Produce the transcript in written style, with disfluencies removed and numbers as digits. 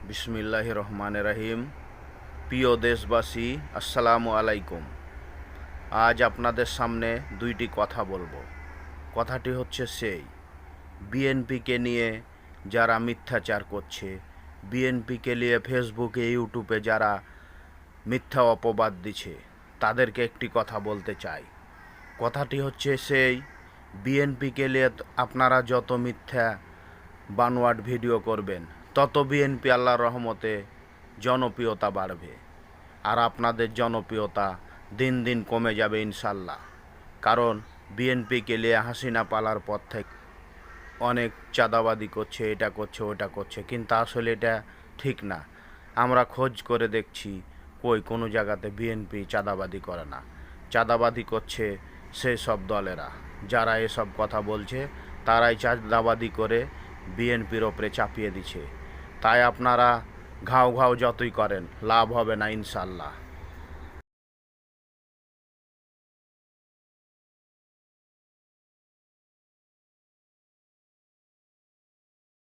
বিসমিল্লাহির রহমানির রহিম। প্রিয় দেশবাসী, আসসালামু আলাইকুম। আজ আপনাদের সামনে দুইটি কথা বলবো। কথাটি হচ্ছে বিএনপিকে নিয়ে যারা মিথ্যাচার করছে, বিএনপিকে নিয়ে ফেসবুকে ইউটিউবে যারা মিথ্যা অপবাদ দিচ্ছে, তাদেরকে একটি কথা বলতে চাই। কথাটি হচ্ছে বিএনপিকে নিয়ে আপনারা যত মিথ্যা বানোয়াট ভিডিও করবেন, তত বিএনপি আল্লাহর রহমতে জনপ্রিয়তা বাড়বে, আর আপনাদের জনপ্রিয়তা দিন দিন কমে যাবে ইনশাল্লাহ। কারণ বিএনপিকে নিয়ে হাসিনা পালার পর থেকে অনেক চাঁদাবাদি করছে, এটা করছে ওটা করছে, কিন্তু আসলে এটা ঠিক না। আমরা খোঁজ করে দেখছি, কোনো জায়গাতে বিএনপি চাঁদাবাদি করে না। চাঁদাবাদি করছে সেই সব দলেরা, যারা এসব কথা বলছে, তারাই চাঁদাবাদি করে বিএনপির ওপরে চাপিয়ে দিচ্ছে। তাই আপনারা ঘাও ঘাও যতই করেন, লাভ হবে না ইনশাল্লাহ।